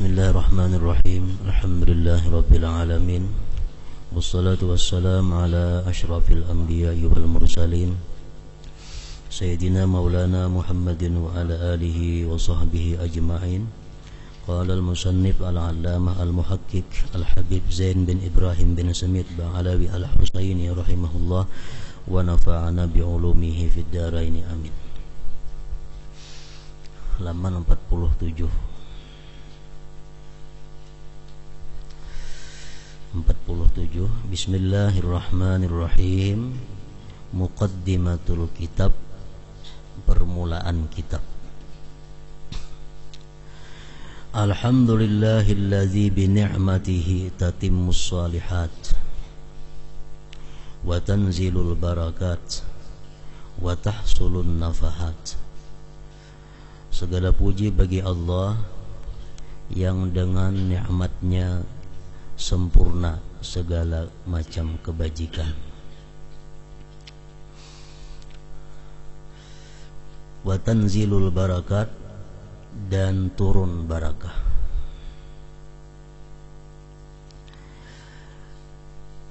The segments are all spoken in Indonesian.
Bismillahirrahmanirrahim. Alhamdulillahirabbil alamin. Wassalatu wassalamu ala asyrafil anbiya'i wal mursalin Sayyidina Maulana Muhammadin wa ala alihi wa sahbihi ajma'in. Qala al-musannif al-allamah al-muhakkik al-habib Zain bin Ibrahim bin Samit Ba'alawi al-Husaini rahimahullah wa nafa'ana bi'ulumihi fid daraini amin. Halaman 47 Bismillahirrahmanirrahim. Muqaddimatul kitab, permulaan kitab. Alhamdulillahillazi bi ni'matihi tatimmus shalihat wa tanzilul barakat wa tahsulun nafahat. Segala puji bagi Allah yang dengan nikmatnya sempurna segala macam kebajikan. Wa tanzilul barakat, dan turun barakah.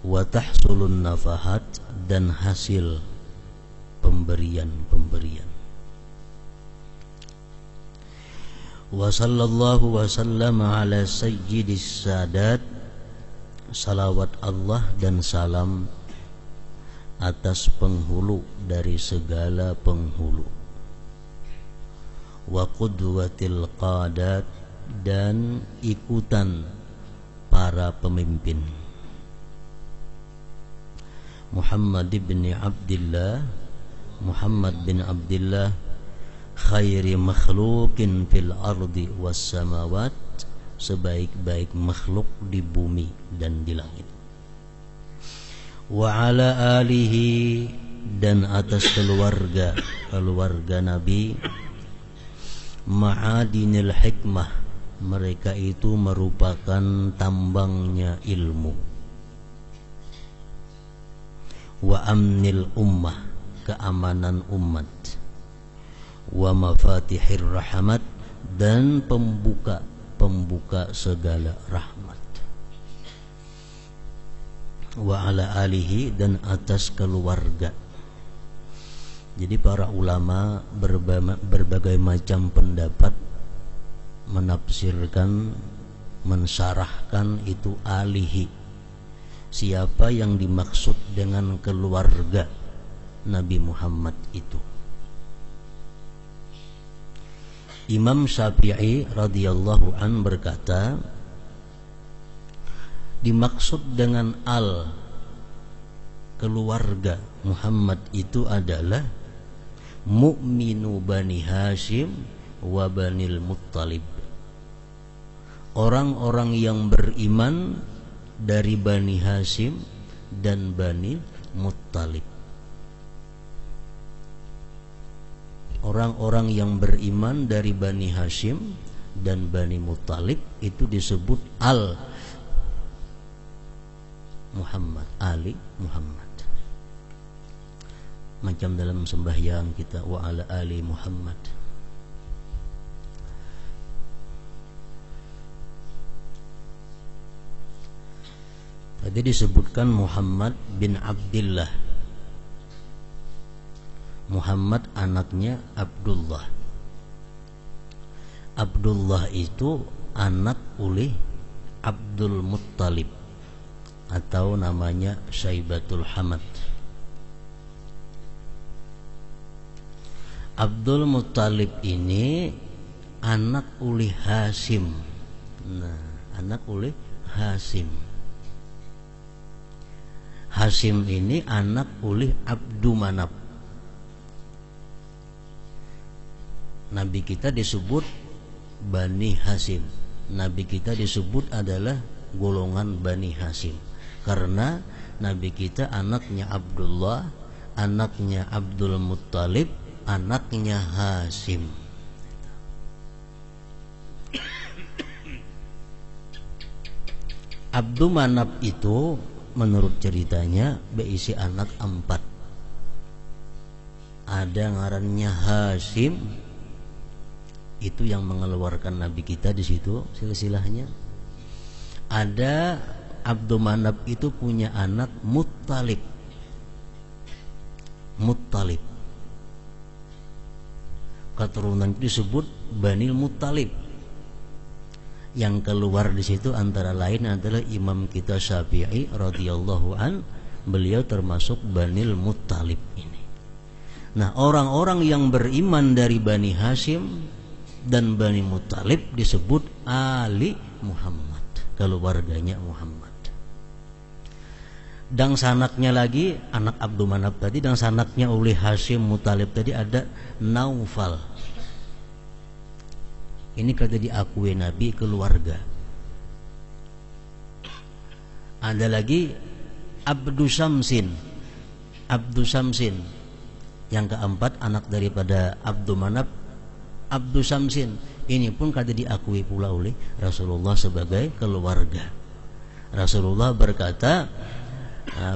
Wa tahsulun nafahat, dan hasil pemberian-pemberian. Wa sallallahu wa sallama ala sayyidis sadat. Salawat Allah dan salam atas penghulu dari segala penghulu. Wa qudwatil qadat, dan ikutan para pemimpin. Muhammad bin Abdullah khairi makhluqin fil ardi was samawat, sebaik-baik makhluk di bumi dan di langit. Wa ala alihi, dan atas keluarga Nabi, ma'adinil hikmah, mereka itu merupakan tambangnya ilmu. Wa amnil ummah, keamanan umat. Wa mafatihir rahmat, dan pembuka segala rahmat. Wa ala alihi, dan atas keluarga. Jadi para ulama berbagai macam pendapat menafsirkan, mensyarahkan itu alihi. Siapa yang dimaksud dengan keluarga Nabi Muhammad itu? Imam Syafi'i radhiyallahu an berkata, dimaksud dengan keluarga Muhammad itu adalah mu'minu Bani Hashim wa Banil Muttalib, orang-orang yang beriman dari Bani Hashim dan Bani Muttalib. Orang-orang yang beriman dari Bani Hashim dan Bani Muttalib itu disebut Muhammad, Ali Muhammad. Macam dalam sembahyang kita, wa ala ali Muhammad. Tadi disebutkan Muhammad bin Abdullah. Muhammad anaknya Abdullah. Abdullah itu anak oleh Abdul Muttalib, atau namanya Syaibatul Hamad. Abdul Muttalib ini anak oleh Hashim. Anak oleh Hashim. Hashim ini anak oleh Abdu Manaf. Nabi kita disebut Bani Hashim. Nabi kita disebut adalah golongan Bani Hashim, karena Nabi kita anaknya Abdullah, anaknya Abdul Muttalib, anaknya Hashim. Abdu Manaf itu menurut ceritanya berisi anak 4. Ada ngarannya Hashim, Itu yang mengeluarkan Nabi kita di situ silsilahnya. Ada Abdul Manaf itu punya anak Muttalib. Keturunan itu disebut Banil Muttalib. Yang keluar di situ antara lain adalah Imam kita Syafi'i radhiyallahu an, beliau termasuk Banil Muttalib ini. Nah, orang-orang yang beriman dari Bani Hashim dan Bani Muttalib disebut Ali Muhammad, keluarganya Muhammad. Dan sanaknya lagi, anak Abdul Manaf tadi, dan sanaknya oleh Hashim Muttalib tadi ada Naufal. Ini kata diakui Nabi keluarga. Ada lagi Abdu Samsin. Yang keempat anak daripada Abdul Manaf, Abdu Samsin. Ini pun kata diakui pula oleh Rasulullah sebagai keluarga. Rasulullah berkata,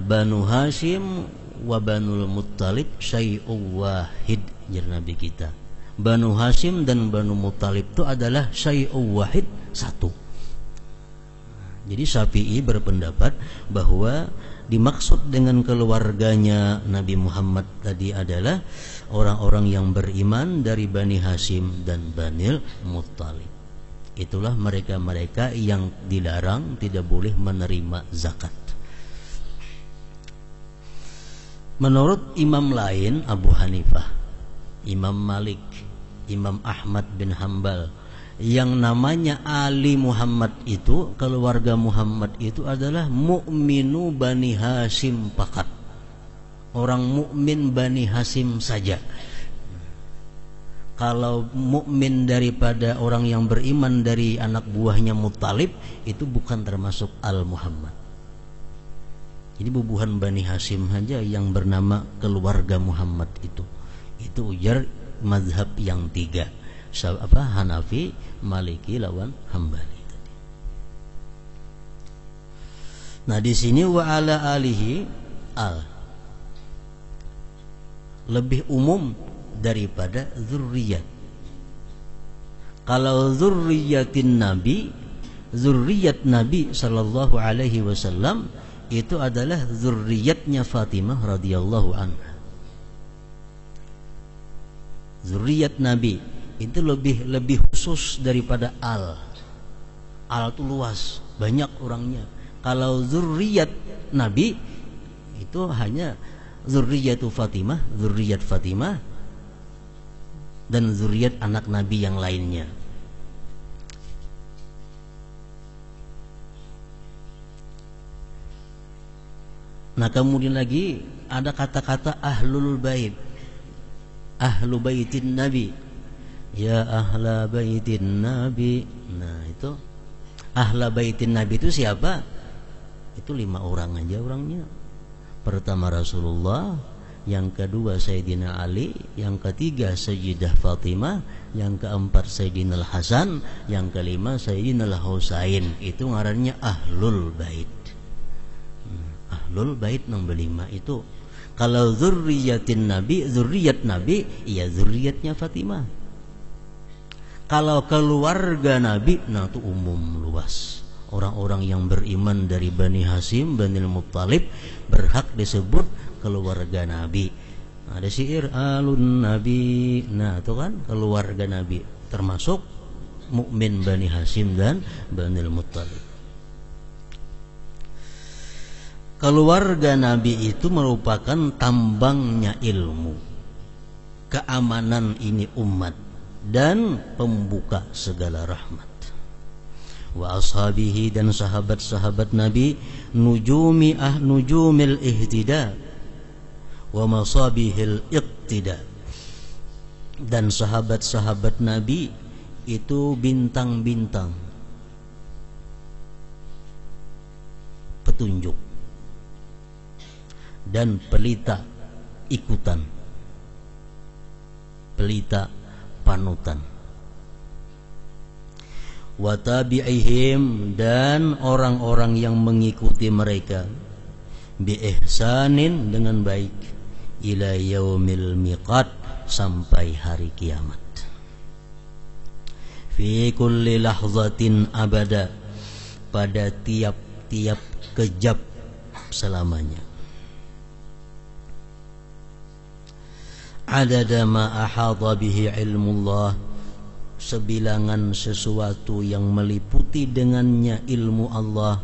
Banu Hashim wa Banul Muttalib syai'un wahid. Jar Nabi kita, Banu Hashim dan Banu Muttalib itu adalah syai'un wahid, satu. Jadi Syafi'i berpendapat bahwa dimaksud dengan keluarganya Nabi Muhammad tadi adalah orang-orang yang beriman dari Bani Hashim dan Banil Muttalib. Itulah mereka-mereka yang dilarang tidak boleh menerima zakat. Menurut imam lain, Abu Hanifah, Imam Malik, Imam Ahmad bin Hambal, yang namanya Ali Muhammad itu, keluarga Muhammad itu adalah mukminu Bani Hashim fakat, orang mukmin Bani Hashim saja. Kalau mukmin daripada orang yang beriman dari anak buahnya Muttalib itu bukan termasuk Al Muhammad. Jadi bubuhan Bani Hashim saja yang bernama keluarga Muhammad itu ujar mazhab yang tiga, Hanafi, Maliki lawan Hambali tadi. Nah di sini wa ala alihi al lebih umum daripada zurriyat. Kalau zurriyatin Nabi, zurriyat Nabi sallallahu alaihi wasallam itu adalah zurriyatnya Fatimah radhiyallahu anha. Zurriyat Nabi itu lebih khusus daripada al itu luas, banyak orangnya. Kalau zurriyat Nabi itu hanya zurriyatu Fatimah, zurriyat Fatimah, dan zurriyat anak Nabi yang lainnya. Nah kemudian lagi ada kata-kata ahlul bait, ahlu baitin Nabi, ya ahla baitin Nabi. Nah itu ahla baitin Nabi itu siapa? Itu 5 orang aja orangnya. Pertama Rasulullah, yang kedua Sayyidina Ali, yang ketiga Sayyidah Fatimah, yang keempat Sayyidina Al-Hasan, yang kelima Sayyidina Al-Husain. Itu ngarannya ahlul bait. Ahlul bait nombor 5 itu. Kalau zurriyatin Nabi, zurriyat Nabi, ya zurriyatnya Fatimah. Kalau keluarga Nabi, nah itu umum luas. Orang-orang yang beriman dari Bani Hashim, Bani Muttalib berhak disebut keluarga Nabi. Nah, ada syair alun Nabi. Nah itu kan keluarga Nabi, termasuk mukmin Bani Hashim dan Bani Muttalib. Keluarga Nabi itu merupakan tambangnya ilmu, keamanan ini umat, dan pembuka segala rahmat. Wa ashabihi, dan sahabat-sahabat Nabi, nujumil ihtida wa masabihil iqtida. Dan sahabat-sahabat Nabi itu bintang-bintang petunjuk dan pelita ikutan, pelita panutan. Wa tabi'ihim, dan orang-orang yang mengikuti mereka, bi ihsanin, dengan baik, ila yaumil miqat, sampai hari kiamat. fi kulli lahzatin abada, pada tiap-tiap kejap selamanya. Adada ma ahadha bihi ilmullah, sebilangan sesuatu yang meliputi dengannya ilmu Allah.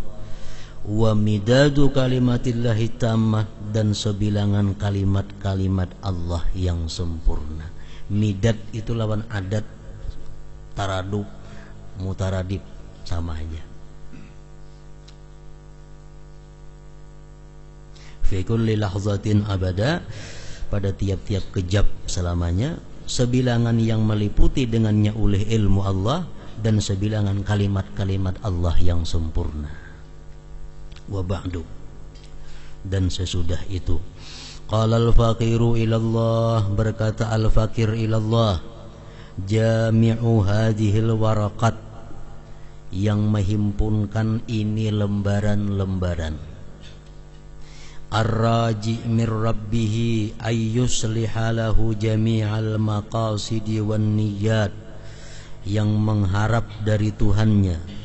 Wa midadu kalimatillahi tammah, dan sebilangan kalimat-kalimat Allah yang sempurna. Midad itu lawan adat, taradub, mutaradib, sama aja. Fi kulli lahzatin abada, pada tiap-tiap kejap selamanya, sebilangan yang meliputi dengannya oleh ilmu Allah, dan sebilangan kalimat-kalimat Allah yang sempurna. Wa ba'du, dan sesudah itu, qala al-faqiru ilallah, berkata al-faqir ilallah, jami'u hadhil waraqat, yang menghimpunkan ini lembaran-lembaran. Ar-raji' min rabbih ayyusliha lahu jami'al maqasidi wan niyyat, yang mengharap dari Tuhannya.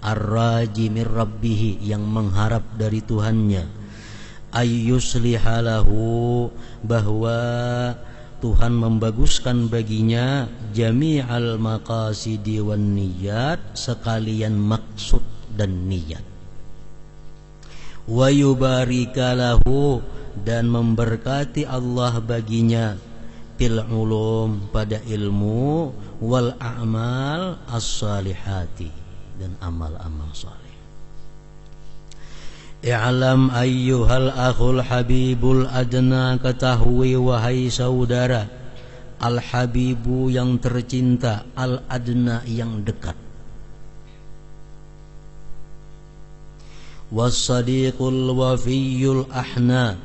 Ar-raji' min rabbih, yang mengharap dari Tuhannya. Ayyusliha lahu, bahwa Tuhan membaguskan baginya jami'al maqasidi wan niyyat, sekalian maksud dan niat. Wa yubarika lahu, dan memberkati Allah baginya fil ulum, pada ilmu, wal a'mal as-salihati, dan amal-amal saleh. I'lam ayyuhal akhul habibul adna, ketahui wahai saudara, al habibu yang tercinta, al adna yang dekat, was sadiqul wafiyul ahna,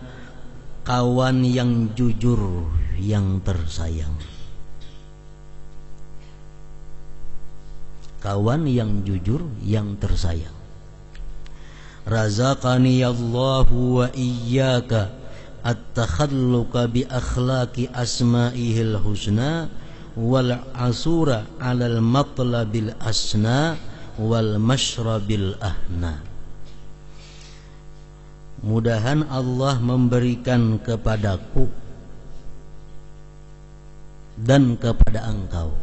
kawan yang jujur yang tersayang. Kawan yang jujur yang tersayang. Razaqani Allahu wa iyyaka at-takhalluqa bi akhlaqi asma'ihil husna wal asura 'alal matlabil asna wal mashrabil ahna. Mudahan Allah memberikan kepadaku dan kepada engkau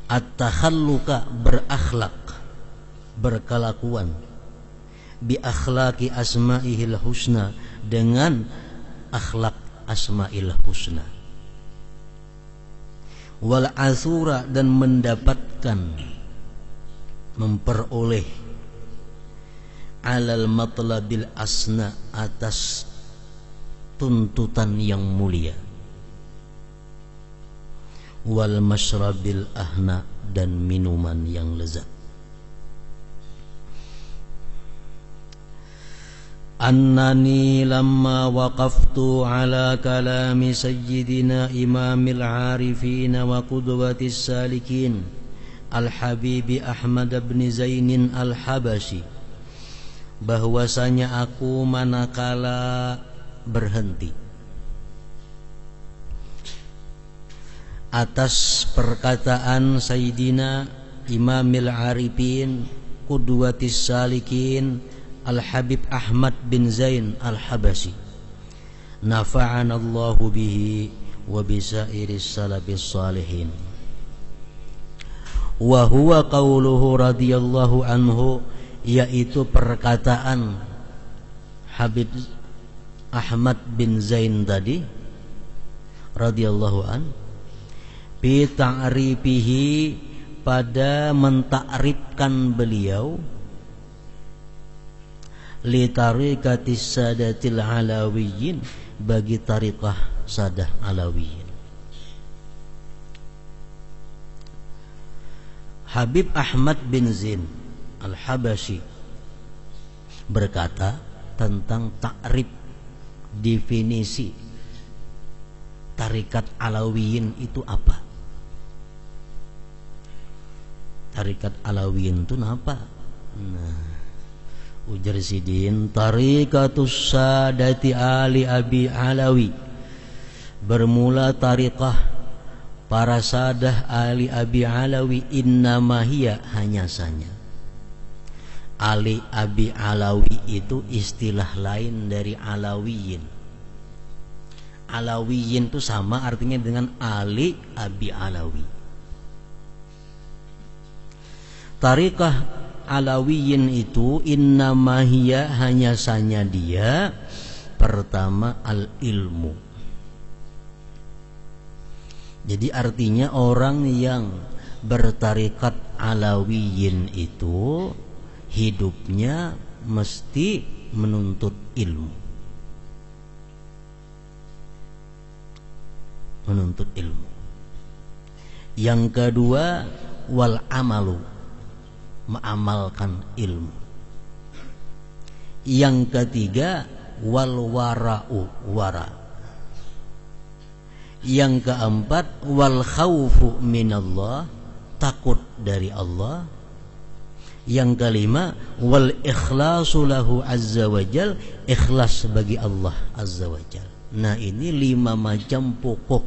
at-takhalluqa, berakhlak, berkelakuan, bi akhlaqi asma'ihil husna, dengan akhlak asma'il husna, wal asura, dan mendapatkan, memperoleh, alal matlabil asna, atas tuntutan yang mulia, wal mashrabil ahna, dan minuman yang lezat. Annani lamma waqaftu ala kalami sayyidina imamil arifin wa qudwatis salikin al-habibi Ahmad bin Zainin al-Habashi, bahwasanya aku manakala berhenti atas perkataan Sayyidina Imamil Arifin, Qudwatis Salikin, Al-Habib Ahmad bin Zain Al-Habashi, nafa'anallahu bihi wa bisairis salafis salihin. Wa huwa qauluhu radhiyallahu anhu, yaitu perkataan Habib Ahmad bin Zain tadi radhiyallahu an, bi ta'rifihi, pada mentakrifkan beliau, li tariqatis sadatil alawiyyin, bagi tariqah sadah alawiyyin. Habib Ahmad bin Zain Al-Habashi berkata tentang takrif, definisi tarikat Alawiyin itu apa? Tarikat Alawiyin itu apa? Nah, ujar sidin, tarikatus sadati ali abi Alawi, bermula tarikah para sadah ahli Abi Alawi innamahiyya hanya saja. Ali Abi Alawi itu istilah lain dari Alawiyin. Alawiyin itu sama artinya dengan Ali Abi Alawi. Tariqah Alawiyin itu innamahiyya hanya saja dia pertama al-ilmu. Jadi artinya orang yang bertarikat Alawiyin itu hidupnya mesti menuntut ilmu. Menuntut ilmu. Yang kedua wal amalu, mengamalkan ilmu. Yang ketiga wal wara'u, wara. Yang keempat wal khaufu minallah, takut dari Allah. Yang kelima wal ikhlasu lahu azza wajal, ikhlas bagi Allah azza wajal. Nah, ini 5 macam pokok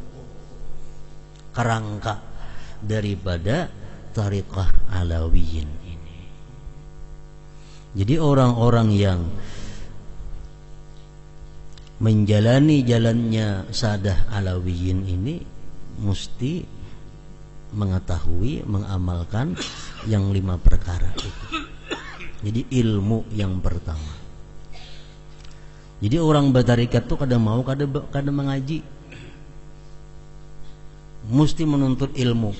kerangka daripada tariqah Alawiyin ini. Jadi orang-orang yang menjalani jalannya sadah Alawiyin ini mesti mengetahui, mengamalkan yang 5 perkara itu. Jadi ilmu yang pertama. Jadi orang bertarikat tuh kadang mau, kadang mengaji, mesti menuntut ilmu.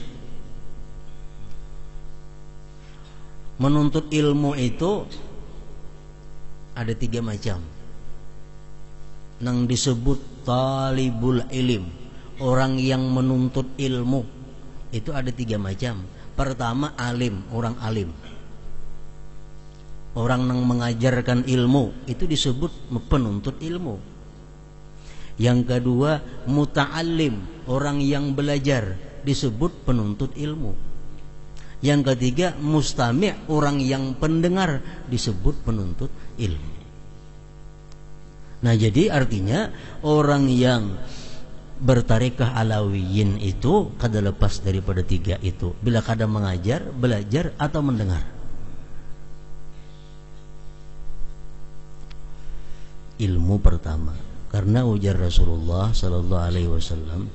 Menuntut ilmu itu ada 3 macam. Yang disebut talibul ilim, orang yang menuntut ilmu itu ada 3 macam. Pertama alim, orang alim. Orang yang mengajarkan ilmu itu disebut penuntut ilmu. Yang kedua muta'allim, orang yang belajar disebut penuntut ilmu. Yang ketiga mustami', orang yang pendengar disebut penuntut ilmu. Nah, jadi artinya orang yang bertarikah Alawiyin itu kada lepas daripada 3 itu. Bila kada mengajar, belajar atau mendengar. Ilmu pertama. Karena ujar Rasulullah sallallahu alaihi wasallam,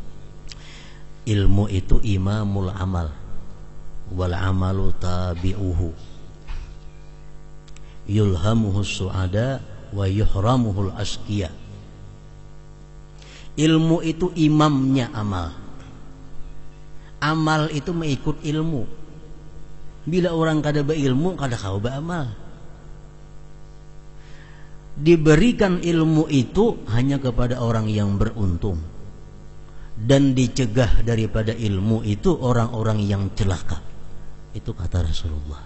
ilmu itu imamul amal wal amalu tabi'uhu. Yulhamuhu su'ada wa yuhramuhul asqiya. Ilmu itu imamnya amal. Amal itu mengikut ilmu. Bila orang kada berilmu, kada kau beramal. Diberikan ilmu itu hanya kepada orang yang beruntung, dan dicegah daripada ilmu itu orang-orang yang celaka. Itu kata Rasulullah.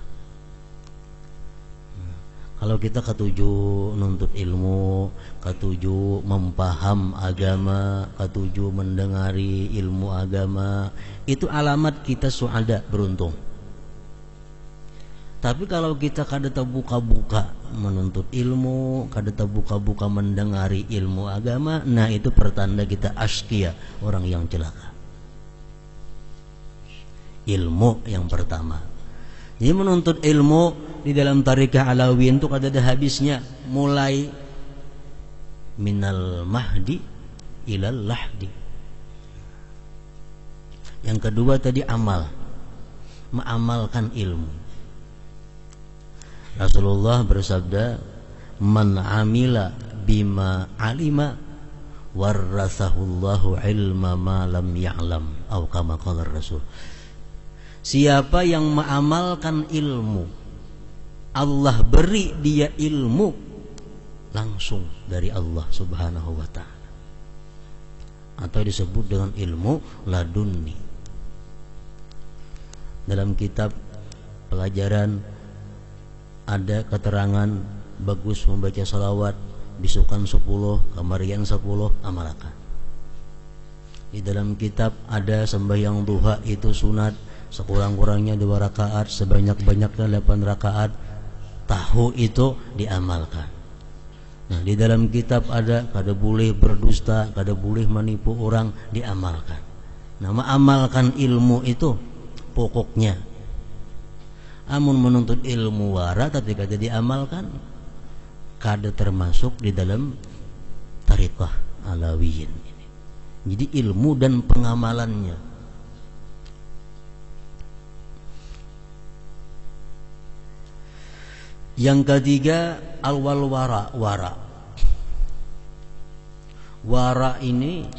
Kalau kita ketuju nuntut ilmu, ketuju mempaham agama, ketuju mendengari ilmu agama, itu alamat kita suada, beruntung. Tapi kalau kita kada terbuka-buka menuntut ilmu, kada terbuka-buka mendengari ilmu agama, nah itu pertanda kita askia, orang yang celaka. Ilmu yang pertama. Jadi menuntut ilmu di dalam tarikah Alawiyin itu kada ada habisnya, mulai minal mahdi ilal lahdi. Yang kedua tadi amal, mengamalkan ilmu. Rasulullah bersabda, man amila bima alima warasahullahu ilma ma lam ya'lam, atau kama qala Rasul. Siapa yang mengamalkan ilmu, Allah beri dia ilmu langsung dari Allah Subhanahu wa ta'ala, atau disebut dengan ilmu ladunni. Dalam kitab pelajaran ada keterangan bagus membaca salawat, bisukan 10, kamarian 10, amalkan. Di dalam kitab ada sembahyang duha itu sunat, sekurang-kurangnya 2 rakaat, sebanyak-banyaknya 8 rakaat. Tahu itu diamalkan. Nah, di dalam kitab ada kada boleh berdusta, kada boleh menipu orang, diamalkan. Nama amalkan ilmu itu pokoknya. Amun menuntut ilmu wara tapi kada diamalkan, kada termasuk di dalam tariqah alawiyin. Jadi ilmu dan pengamalannya. Yang ketiga, al-wal wara. Wara ini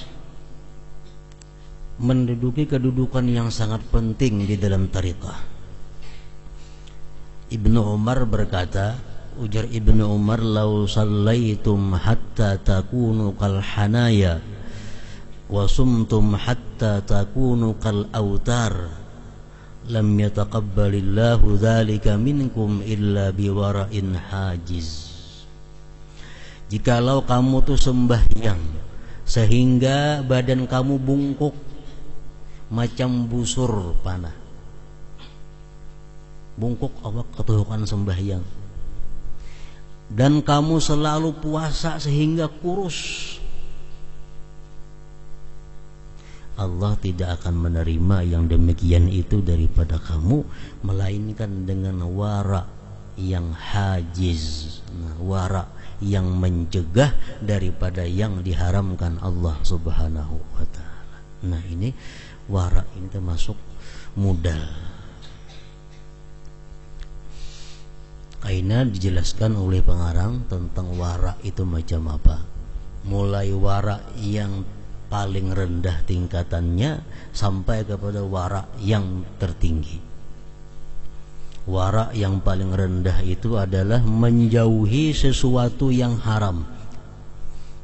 menduduki kedudukan yang sangat penting di dalam tariqah. Ibnu Umar berkata, ujar Ibnu Umar, "Lau sallaitum hatta takunu kal hanaya wa sumtum hatta takunu kal autar lam yataqabbalillahu dzalika minkum illa biwara'in hajiz." Jikalau kamu tuh sembahyang sehingga badan kamu bungkuk macam busur panah, bungkuk awak ketuhukan sembahyang, dan kamu selalu puasa sehingga kurus, Allah tidak akan menerima yang demikian itu daripada kamu, melainkan dengan wara yang hajiz, wara yang mencegah daripada yang diharamkan Allah Subhanahu wa ta'ala. Nah, ini wara ini termasuk modal. Karena dijelaskan oleh pengarang tentang wara itu macam apa. Mulai wara yang paling rendah tingkatannya sampai kepada wara yang tertinggi. Wara yang paling rendah itu adalah menjauhi sesuatu yang haram,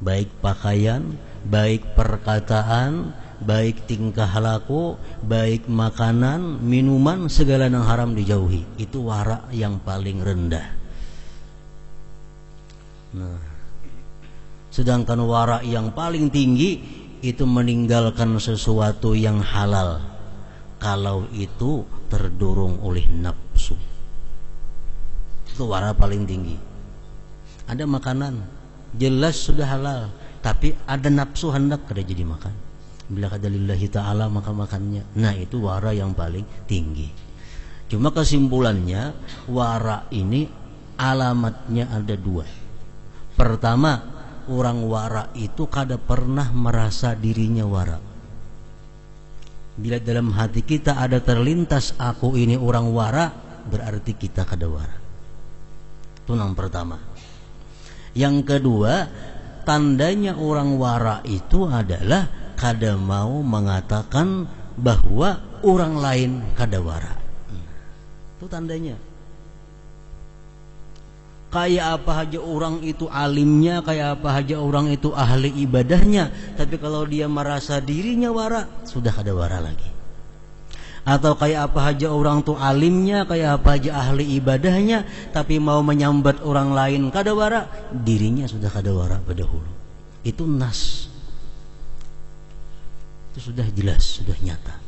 baik pakaian, baik perkataan, baik tingkah laku, baik makanan, minuman, segala yang haram dijauhi. Itu wara yang paling rendah. Nah, sedangkan wara yang paling tinggi itu meninggalkan sesuatu yang halal kalau itu terdorong oleh nafsu. Itu wara paling tinggi. Ada makanan jelas sudah halal, tapi ada nafsu hendak kada jadi makan. Bila kada lillahi ta'ala maka makannya. Nah, itu wara yang paling tinggi. Cuma kesimpulannya, wara ini alamatnya ada dua. Pertama, orang wara itu kada pernah merasa dirinya wara. Bila dalam hati kita ada terlintas aku ini orang wara, berarti kita kada wara. Itu yang pertama. Yang kedua, tandanya orang wara itu adalah kada mau mengatakan bahwa orang lain kada wara. Itu tandanya. Kayak apa aja orang itu alimnya, kayak apa aja orang itu ahli ibadahnya, tapi kalau dia merasa dirinya wara, sudah kada wara lagi. Atau kayak apa aja orang itu alimnya, kayak apa aja ahli ibadahnya, tapi mau menyambat orang lain kada wara, dirinya sudah kada wara pada hulu. Itu nas. Itu sudah jelas, sudah nyata.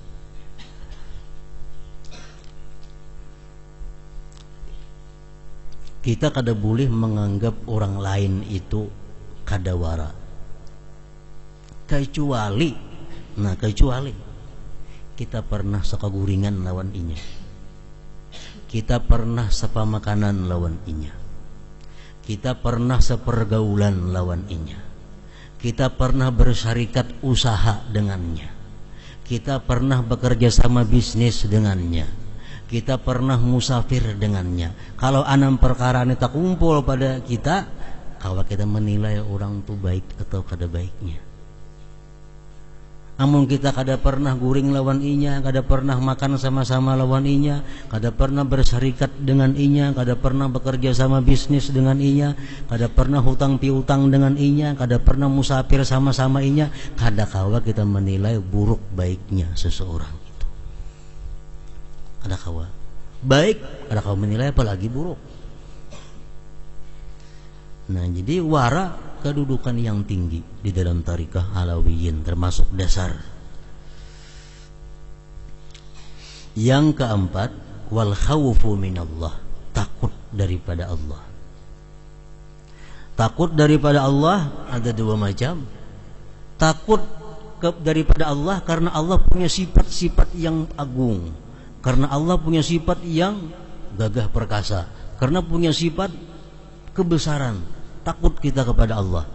Kita kada boleh menganggap orang lain itu kada wara, kecuali kita pernah sekaguringan lawan inya, kita pernah sepamakanan lawan inya, kita pernah sepergaulan lawan inya, kita pernah bersyarikat usaha dengannya, kita pernah bekerja sama bisnis dengannya, kita pernah musafir dengannya. Kalau enam perkara ini tak kumpul pada kita, kalau kita menilai orang itu baik atau kada baiknya. Amun kita kada pernah guring lawan inya, kada pernah makan sama-sama lawan inya, kada pernah bersyarikat dengan inya, kada pernah bekerja sama bisnis dengan inya, kada pernah hutang piutang dengan inya, kada pernah musafir sama-sama inya, kada kawa kita menilai buruk baiknya seseorang. Ada kawa baik, ada kawa menilai apalagi buruk. Nah, jadi wara kedudukan yang tinggi di dalam tarikah alawiyin, termasuk dasar. Yang keempat, wal khawfu minallah, takut daripada Allah. Takut daripada Allah ada dua macam. Takut daripada Allah karena Allah punya sifat-sifat yang agung, karena Allah punya sifat yang gagah perkasa, karena punya sifat kebesaran. Takut kita kepada Allah.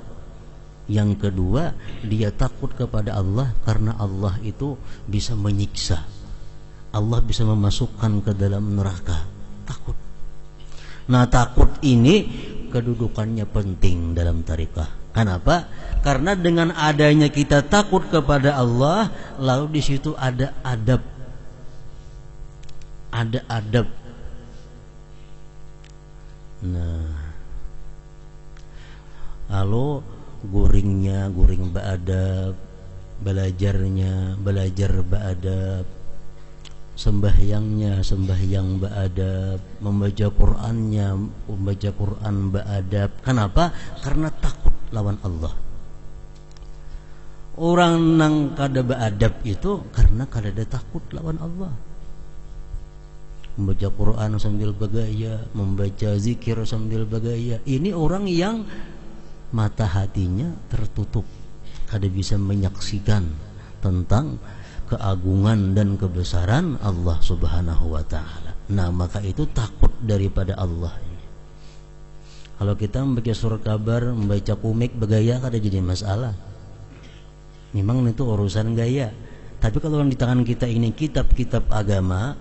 Yang kedua, dia takut kepada Allah karena Allah itu bisa menyiksa, Allah bisa memasukkan ke dalam neraka. Takut. Nah, takut ini kedudukannya penting dalam tarekat. Kenapa? Karena dengan adanya kita takut kepada Allah, lalu di situ ada adab. Ada adab. Nah, lalu guringnya guring beadab, belajarnya belajar beadab, sembahyangnya sembahyang beadab, membaca Qur'annya membaca Qur'an beadab. Kenapa? Karena takut lawan Allah. Orang nang kada beadab itu karena kada ada takut lawan Allah. Membaca Qur'an sambil bergaya, membaca zikir sambil bergaya. Ini orang yang mata hatinya tertutup, kada bisa menyaksikan tentang keagungan dan kebesaran Allah Subhanahu wa ta'ala. Nah, maka itu takut daripada Allah. Kalau kita membaca surat kabar, membaca komik bergaya, kada jadi masalah. Memang itu urusan gaya. Tapi kalau di tangan kita ini kitab-kitab agama,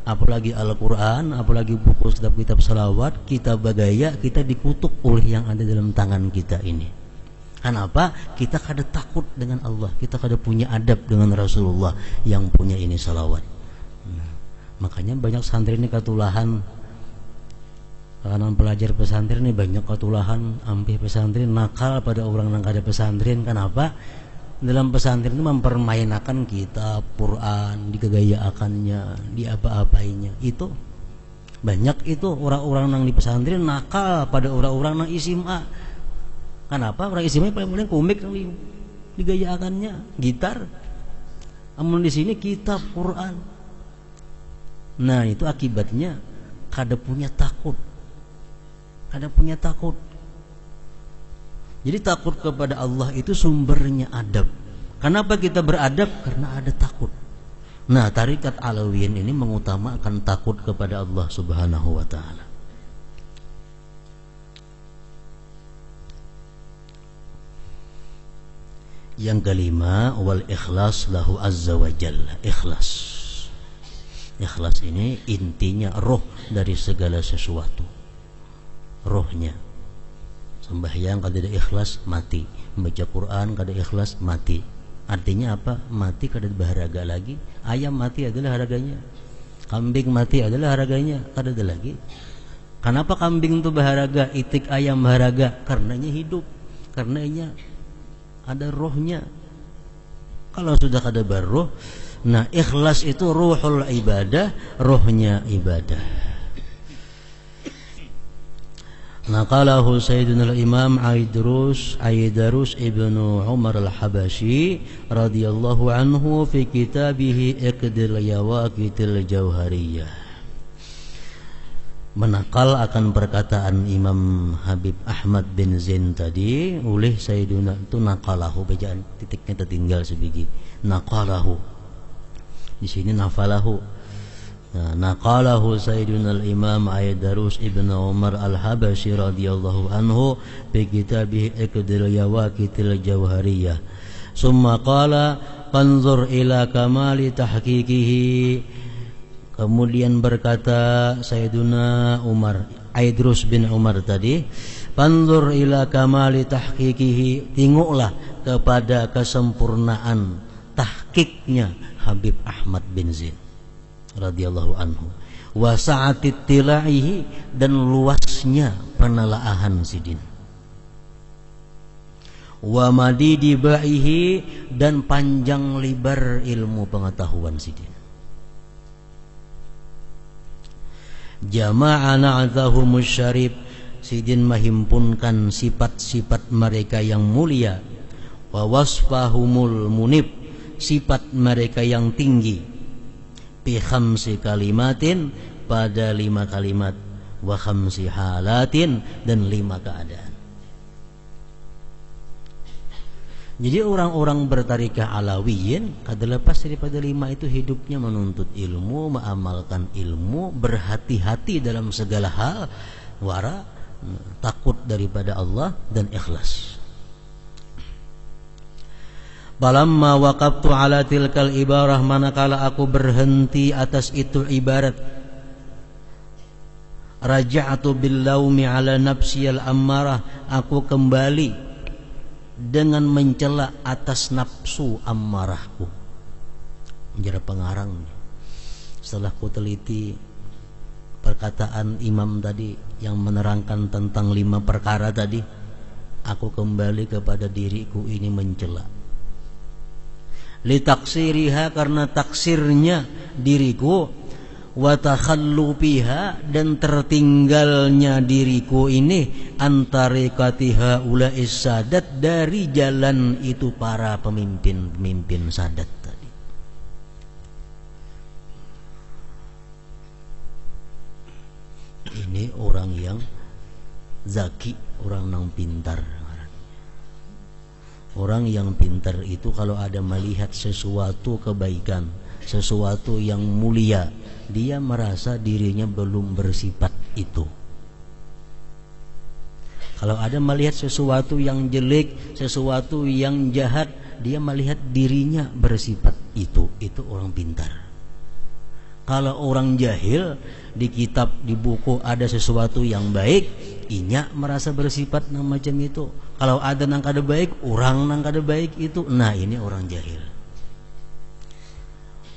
apalagi Al-Quran, apalagi buku kitab-kitab salawat, kita bergaya, kita dikutuk oleh yang ada dalam tangan kita ini. Kenapa? Kita kada takut dengan Allah, kita kada punya adab dengan Rasulullah yang punya ini salawat. Nah, makanya banyak santri ini katulahan, karena pelajar pesantren ini banyak katulahan, ambil pesantren nakal pada orang yang kada pesantren. Kenapa? Dalam pesantren itu mempermainkan kitab Quran, digagayaakannya, diapa-apainya. Itu banyak itu orang-orang yang di pesantren nakal pada orang-orang yang SMA. Kenapa? Orang SMA paling komik yang digayaakannya, gitar. Namun di sini kitab Quran. Nah, itu akibatnya kada punya takut. Kada punya takut. Jadi takut kepada Allah itu sumbernya adab. Kenapa kita beradab? Karena ada takut. Nah, tarekat Alawiyin ini mengutamakan takut kepada Allah Subhanahu wa ta'ala. Yang kelima, wal ikhlas lahu azza wa jalla. Ikhlas. Ikhlas ini intinya roh dari segala sesuatu. Rohnya. Sembahyang kada ada ikhlas mati, membaca Quran kada ikhlas mati. Artinya apa? Mati kada berharga lagi. Ayam mati adalah harganya, kambing mati adalah harganya, kada ada lagi. Kenapa kambing itu berharga, itik ayam berharga? Karenanya hidup, karenanya ada rohnya. Kalau sudah kada berroh, nah ikhlas itu ruhul ibadah, rohnya ibadah. Naqalahu Sayyidina al-Imam Aidarus ibnu Umar al-Habashi radhiyallahu anhu fi kitabih Iqdil Yawaqitil Jauhariyah. Menakal akan perkataan Imam Habib Ahmad bin Zain tadi oleh Sayyidina itu naqalahu, bacaan titiknya tertinggal sebiji. Naqalahu. Di sini nafalahu. Naqalahu Sayyidina al-Imam Aidarus ibn Umar al-Habashi radhiyallahu anhu fi kitabih Iqdil Yawaqitil Jauhariyah. Summa qala fanzur ila kamali tahqiqihi. Kemudian berkata Sayyidina Umar, Aidarus bin Umar tadi, fanzur ila kamali tahqiqihi, tengoklah kepada kesempurnaan tahqiqnya Habib Ahmad bin Zain radhiyallahu anhu, wa sa'atit tilaihi, dan luasnya penelaahan sidin, wa madidi ba'ihi, dan panjang lebar ilmu pengetahuan sidin. Jama'a na'athahumus syarif, sidin menghimpunkan sifat-sifat mereka yang mulia, wa wasfahumul munib, sifat mereka yang tinggi, bi khamsi kalimatin, pada 5 kalimat, wa khamsi halatin, dan 5 keadaan. Jadi orang-orang bertarikah alawiyin kada lepas daripada 5 itu hidupnya menuntut ilmu, mengamalkan ilmu, berhati-hati dalam segala hal, wara, takut daripada Allah dan ikhlas. Balamma waqaftu ala tilkal ibarah, manakala aku berhenti atas itu ibarat, raja'tu bil laumi ala nafsi al ammarah, aku kembali dengan mencela atas nafsu ammarahku. Menjadi pengarang. Setelah ku teliti perkataan imam tadi yang menerangkan tentang 5 perkara tadi, aku kembali kepada diriku ini mencela. Li taksiriha, karena taksirnya diriku, wa takhallufiha, dan tertinggalnya diriku ini antarikatiha ulais sadat, dari jalan itu para pemimpin sadat tadi. Ini orang yang zaki, orang yang pintar. Orang yang pintar itu kalau ada melihat sesuatu kebaikan, sesuatu yang mulia, dia merasa dirinya belum bersifat itu. Kalau ada melihat sesuatu yang jelek, sesuatu yang jahat, dia melihat dirinya bersifat itu. Itu orang pintar. Kalau orang jahil, di kitab, di buku ada sesuatu yang baik, inya merasa bersifat macam itu. Kalau ada nang kada baik, orang nang kada baik itu, nah ini orang jahil.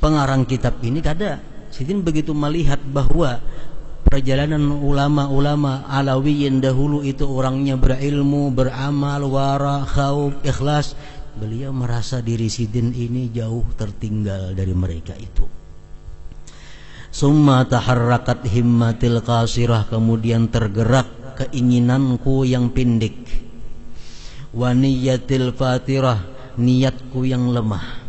Pengarang kitab ini kada, Sidin begitu melihat bahwa perjalanan ulama-ulama alawiyin dahulu itu orangnya berilmu, beramal, wara, khauf, ikhlas, beliau merasa diri Sidin ini jauh tertinggal dari mereka itu. Summa taharrakat himmatil qasirah, kemudian tergerak keinginanku yang pendek. Wa niyatil fatirah, niatku yang lemah.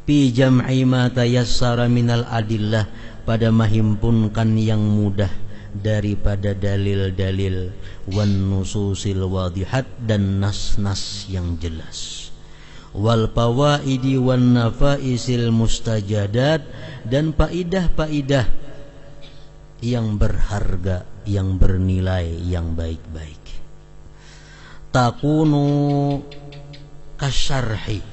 Fi jam'i ma tayassara minal adillah, pada menghimpunkan yang mudah daripada dalil-dalil, wan nususil wadihat, dan nas-nas yang jelas, wal fawaidi wan nafaisil mustajadat, dan faidah-faidah yang berharga, yang bernilai, yang baik-baik. Takunu kasyarhi,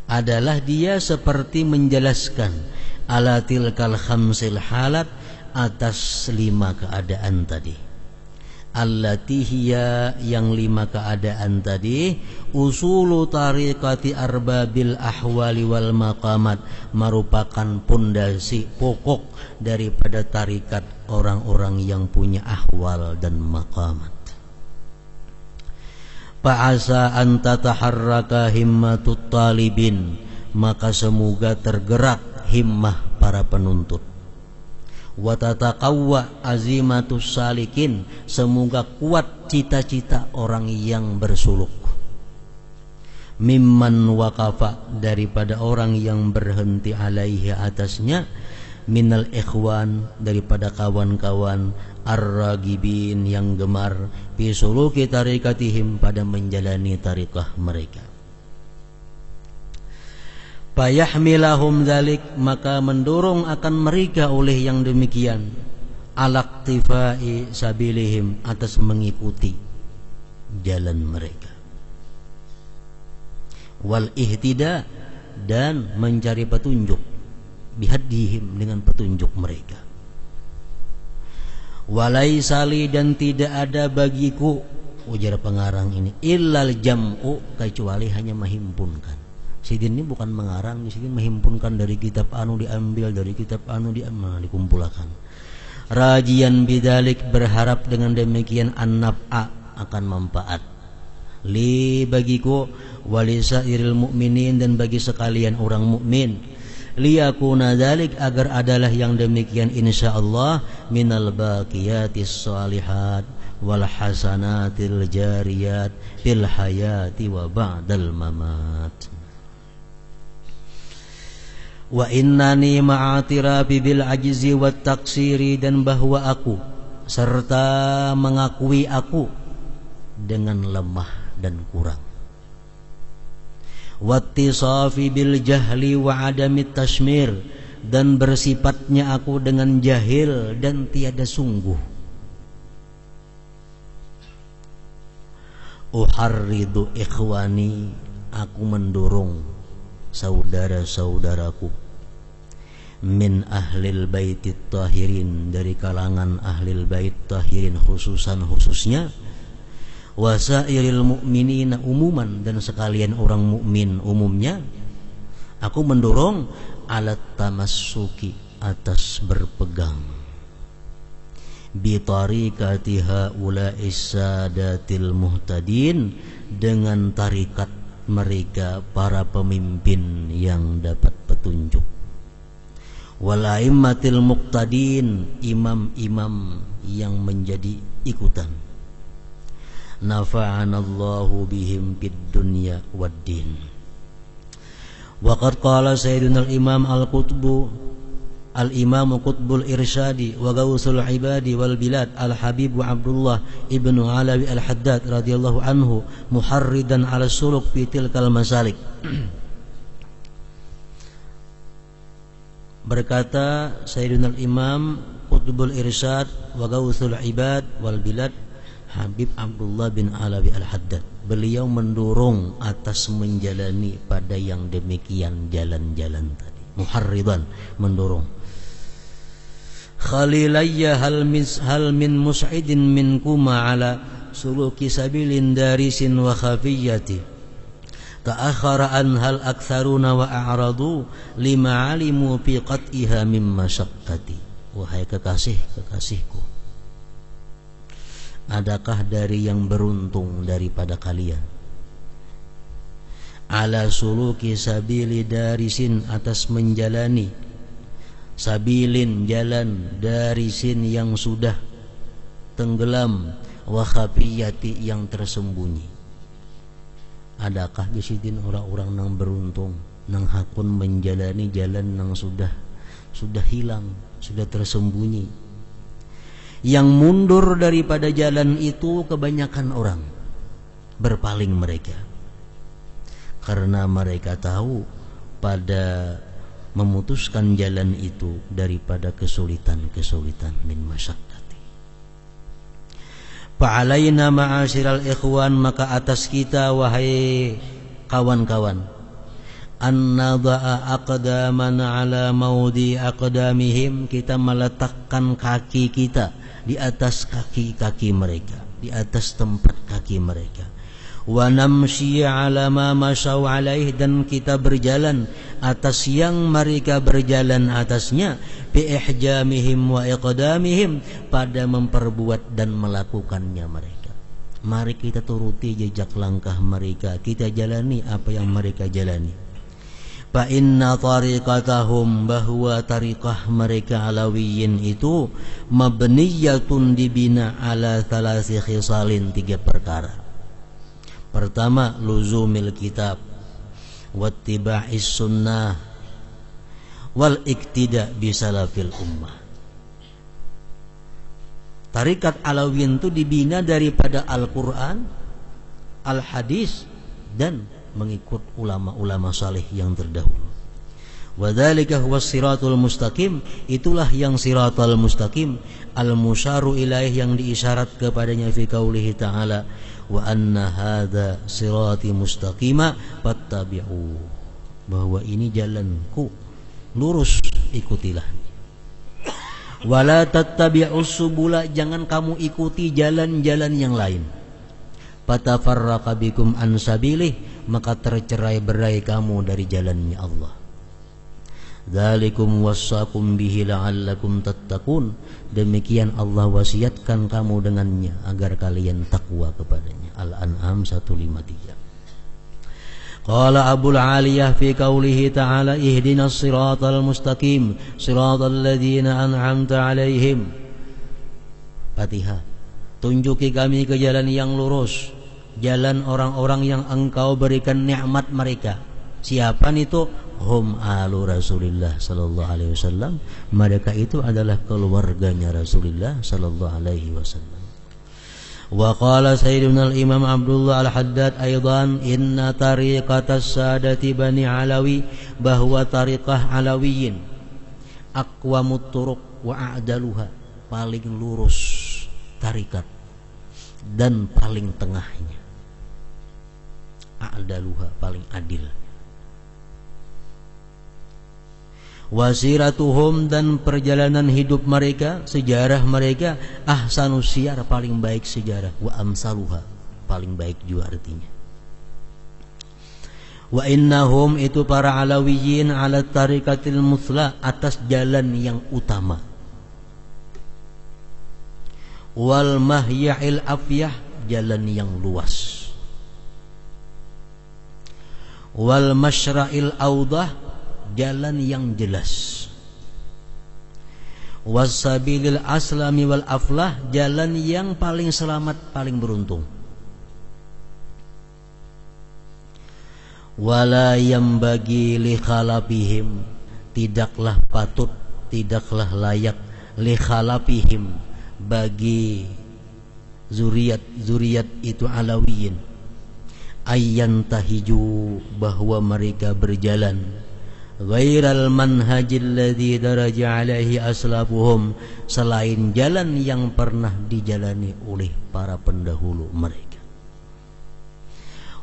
adalah dia seperti menjelaskan ala tilkal khamsil halat, atas 5 keadaan tadi. Allati hiya, yang 5 keadaan tadi, usulu tariqati arbabil ahwali wal maqamat, merupakan pondasi pokok daripada tarikat orang-orang yang punya ahwal dan maqamat. Fa'asa an tataharraka himmatut talibin, maka semoga tergerak himmah para penuntut. Wa tataqawwa azimatus salikin, semoga kuat cita-cita orang yang bersuluk. Mimman waqafa, daripada orang yang berhenti alaihi atasnya, minal ikhwan, daripada kawan-kawan, ar-ragibin, yang gemar, fi suluki tarikatihim, pada menjalani tarikah mereka. Fayahmilahum dzalik, maka mendorong akan mereka oleh yang demikian, alaktifai sabilihim, atas mengikuti jalan mereka, wal ihtida, dan mencari petunjuk, bihadihim, dengan petunjuk mereka. Walaisali, dan tidak ada bagiku, ujar pengarang ini, illal jam'u, kecuali hanya menghimpunkan. Sidin ini bukan mengarang, Sidin menghimpunkan dari kitab anu diambil, dari kitab anu dikumpulkan. Rajian bidalik, berharap dengan demikian an-naf'a, akan manfaat. Li, bagiku, walisairil mu'minin, dan bagi sekalian orang mukmin. Liyakuna dzalik, agar adalah yang demikian insyaallah minal baqiyatis shalihat wal hasanatil jariyat fil hayati wa ba'dal mamat. Wa innani ma'atirafi bil ajzi wat taksiri, dan bahwa aku serta mengakui aku dengan lemah dan kurang. Wattisafi bil jahli wa adamit tashmir, dan bersifatnya aku dengan jahil dan tiada sungguh. Uharridu ikhwani, aku mendorong saudara-saudaraku, min ahlil baitit tahirin, dari kalangan ahlil bait tahirin khususnya, wasairil mu'minina umuman, dan sekalian orang mukmin umumnya, aku mendorong alat tamassuki, atas berpegang, bi tariqati haula'is sadatil muhtadin, dengan tarikat mereka para pemimpin yang dapat petunjuk, wal aimmatil muqtadin, imam-imam yang menjadi ikutan. Nafa'anallahu bihim fid dunya wad din. Wa qad qala sayyiduna al-imam al-imam qutbul irsyadi wa gausul ibadi wal bilad al-habib Abdullah ibnu Alawi al-Haddad radhiyallahu anhu, muharridan ala suluk fi tilkal masalik. Berkata sayyiduna al-imam qutbul irsyad wa gausul ibad wal bilad Habib Abdullah bin Alawi al-Haddad, beliau mendorong atas menjalani pada yang demikian jalan-jalan tadi. Muharridan, mendorong. Khalilayya hal min mus'idin minkuma ala suluki sabilin darisin wa khafiyati, ta'akhara an hal aktsaruna wa a'radu lima alimu fi qat'iha mimma syaqqati. Wahai kekasih-kekasihku, adakah dari yang beruntung daripada kalian, ala suluki sabili darisin, atas menjalani sabilin, jalan, darisin yang sudah tenggelam, wa khafiyati, yang tersembunyi. Adakah gisidin orang-orang nang beruntung nang hakun menjalani jalan nang sudah hilang, sudah tersembunyi. Yang mundur daripada jalan itu kebanyakan orang, berpaling mereka, karena mereka tahu pada memutuskan jalan itu daripada kesulitan min masyaqqati. Fa'alaina ma'asyiral ikhwan, maka atas kita wahai kawan-kawan, an nadha'a aqdamana ala maudi aqdamihim, kita meletakkan kaki kita di atas kaki-kaki mereka, di atas tempat kaki mereka. Wa namshi 'ala ma masyaw 'alaih, dan kita berjalan atas yang mereka berjalan atasnya, bi ihjamihim wa iqdamihim, pada memperbuat dan melakukannya mereka. Mari kita turuti jejak langkah mereka, kita jalani apa yang mereka jalani. Fa inna tariqatahum, bahwa tariqah mereka alawiyin itu, mabniyatun, dibina ala thalasi khisalin, 3 perkara. Pertama, luzumil kitab, wattiba'is sunnah, wal iktida bisalafil ummah. Tarikat alawiyin itu dibina daripada Al-Quran, Al-Hadis, dan mengikut ulama-ulama salih yang terdahulu. Wadzalika huwas siratul mustaqim, itulah yang siratal mustaqim, al-musyaru ilaih, yang diisyarat kepadanya fi qaulihi ta'ala, wa anna hadza sirati mustaqima fattabi'u, bahwa ini jalanku lurus, ikutilah. Wala tattabi'us subula, jangan kamu ikuti jalan-jalan yang lain. Fatafarraqa bikum an sabilih, maka tercerai-berai kamu dari jalannya Allah. Dzalikum wassakum bihi la'allakum tattaqun, demikian Allah wasiatkan kamu dengannya agar kalian takwa kepadanya. Al-An'am 153. Qala Abul Aliyah fi qaulihi ta'ala, ihdinas siratal mustaqim siratal ladzina an'amta 'alaihim. Fatihah, tunjuki kami ke jalan yang lurus, jalan orang-orang yang engkau berikan nikmat mereka. Siapa itu? Hum alu Rasulillah sallallahu alaihi wasallam, mereka itu adalah keluarganya Rasulullah sallallahu alaihi wasallam. Wa qala sayyiduna al-imam Abdullah al-Haddad aidan inna tariqatas sadati bani Alawi, bahwa tariqah Alawiyin aqwamut turuq wa a'daluha, paling lurus tarikat dan paling tengahnya. A'daluha, paling adil. Wasiratuhum, dan perjalanan hidup mereka, sejarah mereka, ahsanus siyar, paling baik sejarah, wa amsaluha, paling baik juga artinya. Wa innahum, itu para Alawiyin, ala tariqatil muthla, atas jalan yang utama. Wal mahya'il afyah, jalan yang luas. Wal masyra'il awdah, jalan yang jelas. Wasabilil aslami wal aflah, jalan yang paling selamat, paling beruntung. Wala yambagi li khalafihim, tidaklah patut, tidaklah layak, li khalafihim, bagi zuriat itu Alawiyin, ayyan tahiju, bahwa mereka berjalan ghairal manhajil ladzi daraja alaihi aslafuhum, selain jalan yang pernah dijalani oleh para pendahulu mereka.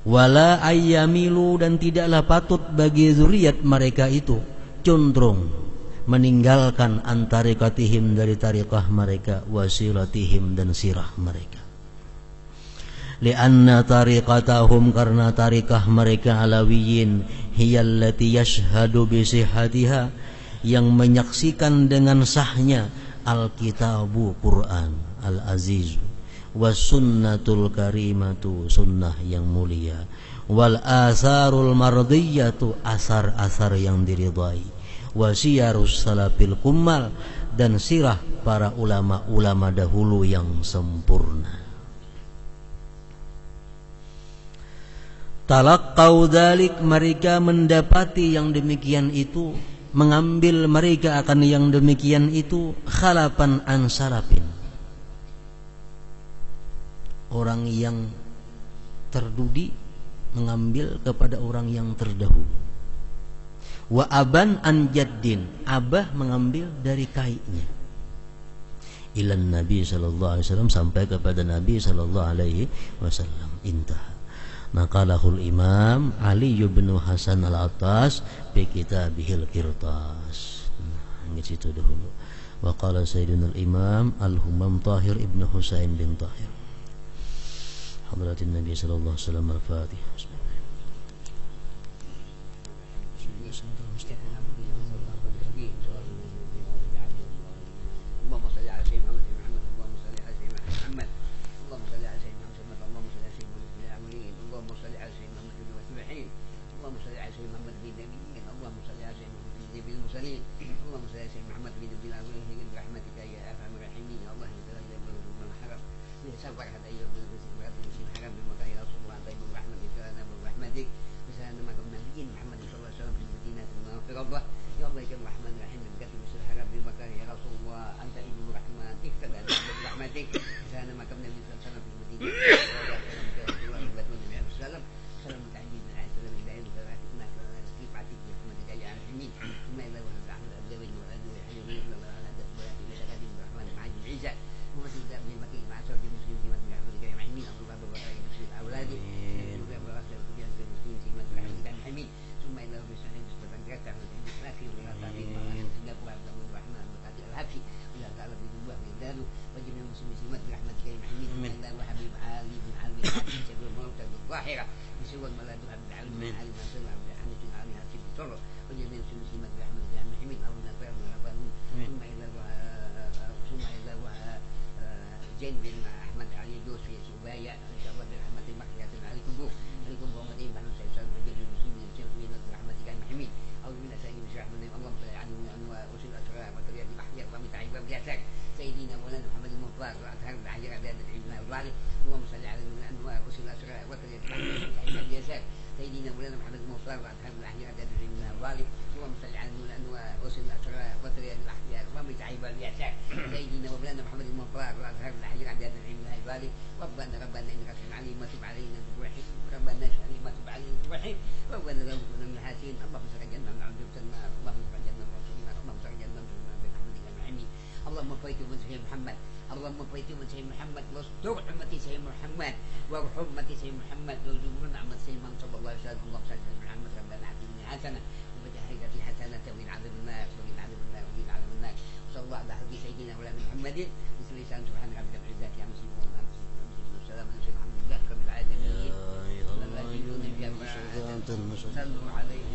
Wala ayyamilu, dan tidaklah patut bagi zuriat mereka itu condong meninggalkan antarikatihim, dari tariqah mereka, wasilatihim, dan sirah mereka. Lianna tariqatahum, karena tariqah mereka Alawiyin, hiyallati yashhadu bisihatiha, yang menyaksikan dengan sahnya Alkitabu Quran Al-Aziz, was sunnatul karimatu, sunnah yang mulia, wal asarul mardiyatu, asar-asar yang diridai, wasiyarus salafil kummal, dan sirah para ulama-ulama dahulu yang sempurna. Talaqqau dzalik, mereka mendapati yang demikian itu, mengambil mereka akan yang demikian itu, khalafan an salafin, orang yang terdudi mengambil kepada orang yang terdahulu. Wa aban an jaddin, abah mengambil dari kaiknya. Ilan Nabi sallallahu alaihi wasallam, sampai kepada Nabi sallallahu alaihi wasallam. Intah. Naqalahul Imam Ali bin Hasan Al-Attas fi kitabihil Qirtas. Di situ dahulu. Wa qala sayyidina al-Imam Al-Humam Tahir ibn Husain bin Tahir. Hadratin Nabi sallallahu alaihi wasallam. Al-Fatihah. الصالح. ربنا إنك تب علينا وتب علينا بالرحيم. ربنا اشهد علينا وتب علينا بالرحيم. ربنا لا تكون من الحاسين. اللهم ترجعنا من عذاب النار. اللهم ترجعنا من رسول الله. اللهم ترجعنا من برحمتك يا الرحيم. اللهم فيت من سيدنا محمد. اللهم فيت من سيدنا محمد واستر حرمة سيدنا محمد وحرمة سيدنا محمد وزورنا عمل سيدنا صلى الله عليه وسلم. اللهم صل على محمد. ربنا آتنا حسنة وبجاهدة حسنة وقنا عذاب النار وقنا عذاب النار وقنا عذاب النار. صلى الله على حبيب سيدنا مولانا محمد. بسم الله سبحان ربك رب العزة عما يصفون والسلام على الحمد لله رب العالمين. صلوا عليه